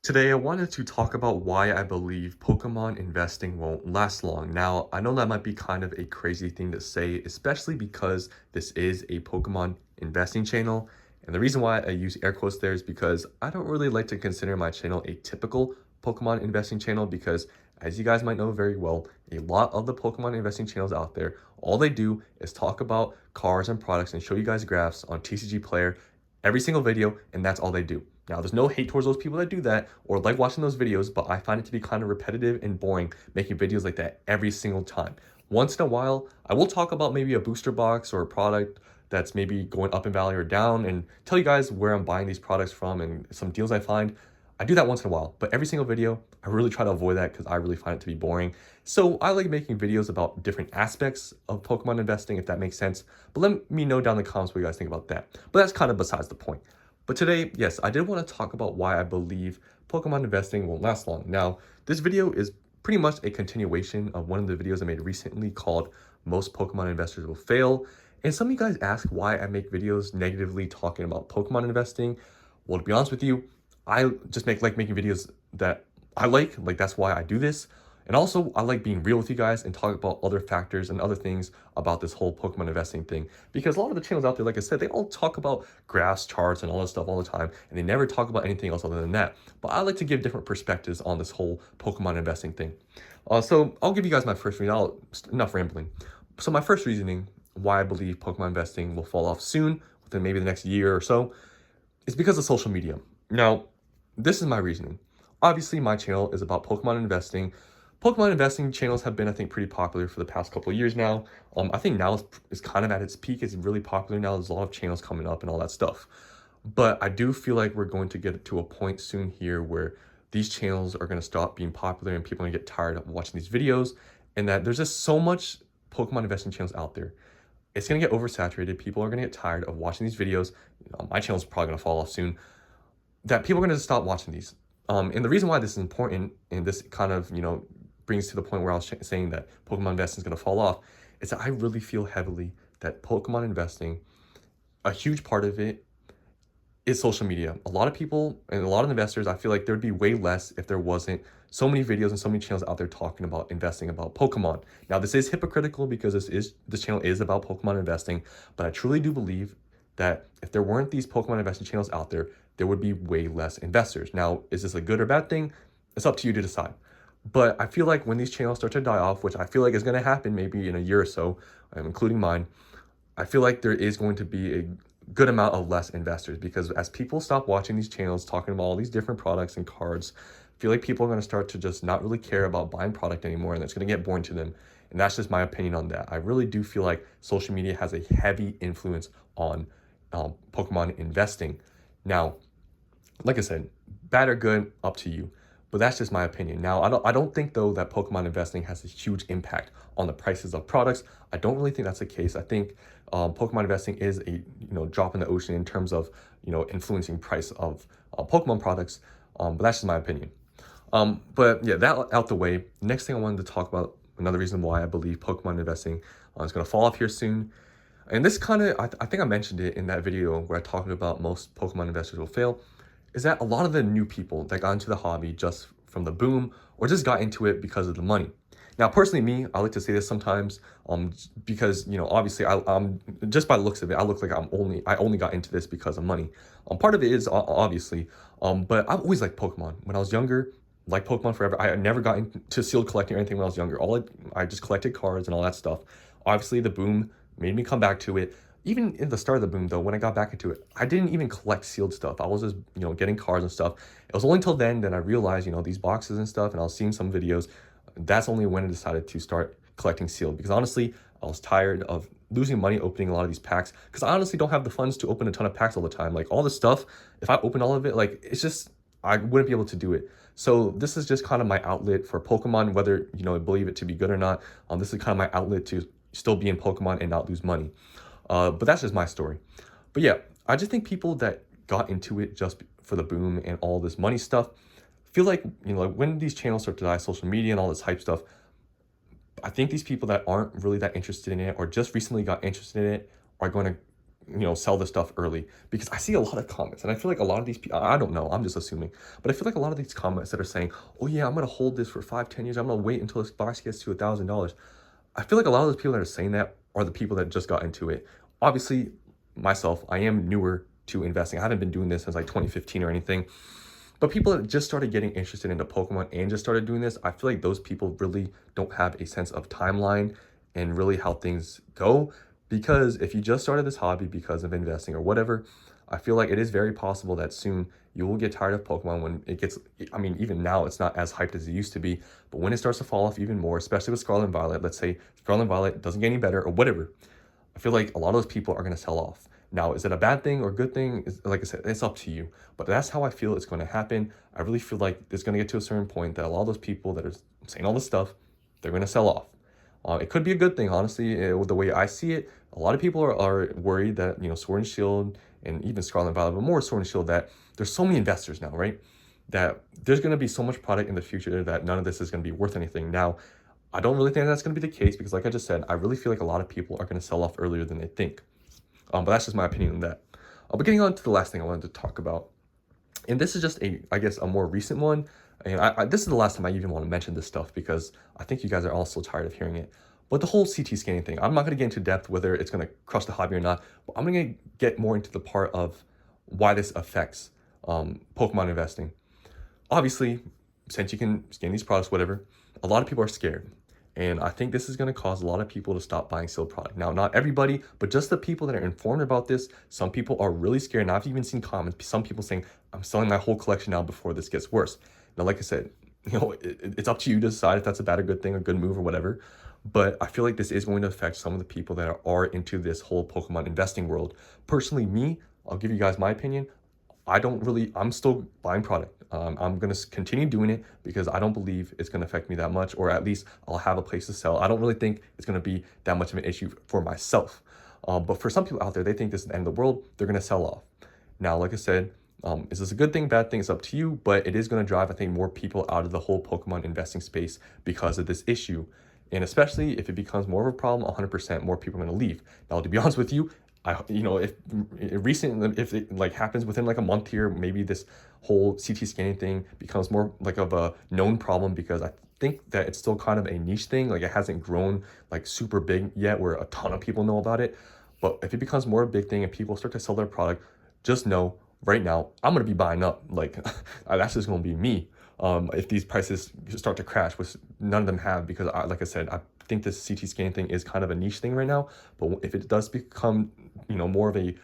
Today, I wanted to talk about why I believe Pokemon investing won't last long. Now, I know that might be kind of a crazy thing to say, especially because this is a Pokemon investing channel. And the reason why I use air quotes there is because I don't really like to consider my channel a typical Pokemon investing channel because, as you guys might know very well, a lot of the Pokemon investing channels out there, all they do is talk about cards and products and show you guys graphs on TCG Player every single video, and that's all they do. Now, there's no hate towards those people that do that or like watching those videos, but I find it to be kind of repetitive and boring making videos like that every single time. Once in a while, I will talk about maybe a booster box or a product that's maybe going up in value or down and tell you guys where I'm buying these products from and some deals I find. I do that once in a while, but every single video, I really try to avoid that because I really find it to be boring. So I like making videos about different aspects of Pokemon investing, if that makes sense. But let me know down in the comments what you guys think about that. But that's kind of besides the point. But today, yes, I did want to talk about why I believe Pokemon investing won't last long. Now, this video is pretty much a continuation of one of the videos I made recently called Most Pokemon Investors Will Fail. And some of you guys ask why I make videos negatively talking about Pokemon investing. Well, to be honest with you, I just like making videos that I like that's why I do this. And also, I like being real with you guys and talk about other factors and other things about this whole Pokemon investing thing. Because a lot of the channels out there, like I said, they all talk about graphs, charts, and all this stuff all the time, and they never talk about anything else other than that. But I like to give different perspectives on this whole Pokemon investing thing. So I'll give you guys my first reason. Enough rambling. So my first reasoning why I believe Pokemon investing will fall off soon, within maybe the next year or so, is because of social media. Now, this is my reasoning. Obviously, my channel is about Pokemon investing. Pokemon investing channels have been, I think, pretty popular for the past couple of years now. I think now is kind of at its peak. It's really popular now. There's a lot of channels coming up and all that stuff. But I do feel like we're going to get to a point soon here where these channels are going to stop being popular and people are going to get tired of watching these videos, and that there's just so much Pokemon investing channels out there. It's going to get oversaturated. People are going to get tired of watching these videos. My channel's probably going to fall off soon. That people are going to stop watching these. And the reason why this is important, and this kind of, brings to the point where I was saying that Pokemon investing is going to fall off, is that I really feel heavily that Pokemon investing, a huge part of it is social media. A lot of people and a lot of investors, I feel like there'd be way less if there wasn't so many videos and so many channels out there talking about investing about Pokemon. Now, this is hypocritical because this channel is about Pokemon investing, but I truly do believe that if there weren't these Pokemon investing channels out there, there would be way less investors. Now, is this a good or bad thing? It's up to you to decide. But I feel like when these channels start to die off, which I feel like is going to happen maybe in a year or so, including mine, I feel like there is going to be a good amount of less investors because as people stop watching these channels talking about all these different products and cards, I feel like people are going to start to just not really care about buying product anymore, and it's going to get boring to them. And that's just my opinion on that. I really do feel like social media has a heavy influence on Pokemon investing. Now, like I said, bad or good, up to you. But that's just my opinion. Now, I don't think though that Pokemon investing has a huge impact on the prices of products. I don't really think that's the case. I think Pokemon investing is a drop in the ocean in terms of influencing price of Pokemon products. But that's just my opinion. But yeah, that out the way. Next thing I wanted to talk about, another reason why I believe Pokemon investing is going to fall off here soon. And this kind of, I think I mentioned it in that video where I talked about most Pokemon investors will fail, is that a lot of the new people that got into the hobby just from the boom or just got into it because of the money. Now, personally, me, I like to say this sometimes, because obviously, I'm just by the looks of it, I look like I only got into this because of money. Part of it is obviously, but I've always liked Pokemon. When I was younger, like Pokemon forever. I never got into sealed collecting or anything when I was younger. I just collected cards and all that stuff. Obviously, the boom made me come back to it. Even in the start of the boom, though, when I got back into it, I didn't even collect sealed stuff. I was just, getting cards and stuff. It was only until then that I realized, these boxes and stuff, and I was seeing some videos. That's only when I decided to start collecting sealed. Because honestly, I was tired of losing money opening a lot of these packs. Because I honestly don't have the funds to open a ton of packs all the time. Like, all this stuff, if I open all of it, like, it's just, I wouldn't be able to do it. So this is just kind of my outlet for Pokemon, whether, I believe it to be good or not. This is kind of my outlet to still be in Pokemon and not lose money. But that's just my story. But yeah, I just think people that got into it just for the boom and all this money stuff feel like, like when these channels start to die, social media and all this hype stuff, I think these people that aren't really that interested in it or just recently got interested in it are going to sell this stuff early, because I see a lot of comments and I feel like a lot of these people, I don't know, I'm just assuming, but I feel like a lot of these comments that are saying, oh yeah, I'm gonna hold this for 5, 10 years, I'm gonna wait until this box gets to $1,000. I feel like a lot of those people that are saying that are the people that just got into it. Obviously, myself, I am newer to investing. I haven't been doing this since like 2015 or anything. But people that just started getting interested into Pokemon and just started doing this, I feel like those people really don't have a sense of timeline and really how things go. Because if you just started this hobby because of investing or whatever, I feel like it is very possible that soon you will get tired of Pokemon when it gets, I mean, even now it's not as hyped as it used to be, but when it starts to fall off even more, especially with Scarlet and Violet, let's say Scarlet and Violet doesn't get any better or whatever, I feel like a lot of those people are going to sell off. Now, is it a bad thing or good thing? Like I said, it's up to you. But that's how I feel it's going to happen. I really feel like it's going to get to a certain point that a lot of those people that are saying all this stuff, they're going to sell off. It could be a good thing, honestly, with the way I see it. A lot of people are worried that, Sword and Shield and even Scarlet and Violet, but more Sword and Shield, that there's so many investors now, right? That there's going to be so much product in the future that none of this is going to be worth anything. Now, I don't really think that's going to be the case because, like I just said, I really feel like a lot of people are going to sell off earlier than they think. But that's just my opinion on that. But getting on to the last thing I wanted to talk about, and this is just I guess, a more recent one. And this is the last time I even want to mention this stuff because I think you guys are all so tired of hearing it. But the whole CT scanning thing, I'm not going to get into depth whether it's going to crush the hobby or not, but I'm going to get more into the part of why this affects Pokemon investing. Obviously, since you can scan these products, whatever, a lot of people are scared. And I think this is going to cause a lot of people to stop buying sealed product. Now, not everybody, but just the people that are informed about this, some people are really scared. And I've even seen comments, some people saying, I'm selling my whole collection now before this gets worse. Now, like I said, it's up to you to decide if that's a bad or good thing, a good move or whatever. But I feel like this is going to affect some of the people that are into this whole Pokemon investing world. Personally, me, I'll give you guys my opinion. I'm still buying product. I'm going to continue doing it because I don't believe it's going to affect me that much, or at least I'll have a place to sell. I don't really think it's going to be that much of an issue for myself. But for some people out there, they think this is the end of the world. They're going to sell off. Now, like I said, is this a good thing, bad thing? It's up to you, but it is going to drive, I think, more people out of the whole Pokemon investing space because of this issue. And especially if it becomes more of a problem, 100% more people are going to leave. Now, to be honest with you, if it like happens within like a month here, maybe this whole CT scanning thing becomes more like of a known problem, because I think that it's still kind of a niche thing. Like, it hasn't grown like super big yet where a ton of people know about it. But if it becomes more a big thing and people start to sell their product, just know right now I'm gonna be buying up. Like, that's just gonna be me. If these prices start to crash, which none of them have, because like I said, I think this CT scanning thing is kind of a niche thing right now. But if it does become, more of a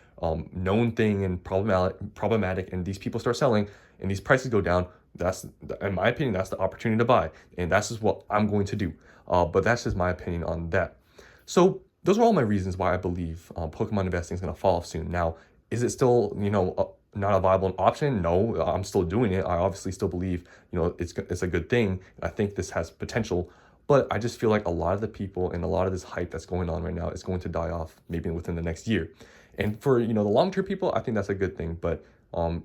known thing and problematic, and these people start selling and these prices go down, that's, in my opinion, that's the opportunity to buy, and that's just what I'm going to do. But that's just my opinion on that. So those are all my reasons why I believe Pokemon investing is going to fall off soon. Now, is it still, not a viable option? No, I'm still doing it. I obviously still believe, it's a good thing. I think this has potential, but I just feel like a lot of the people and a lot of this hype that's going on right now is going to die off maybe within the next year. And for, the long-term people, I think that's a good thing. But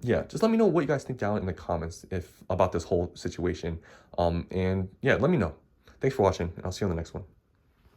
yeah, just let me know what you guys think down in the comments about this whole situation. And yeah, let me know. Thanks for watching, and I'll see you on the next one.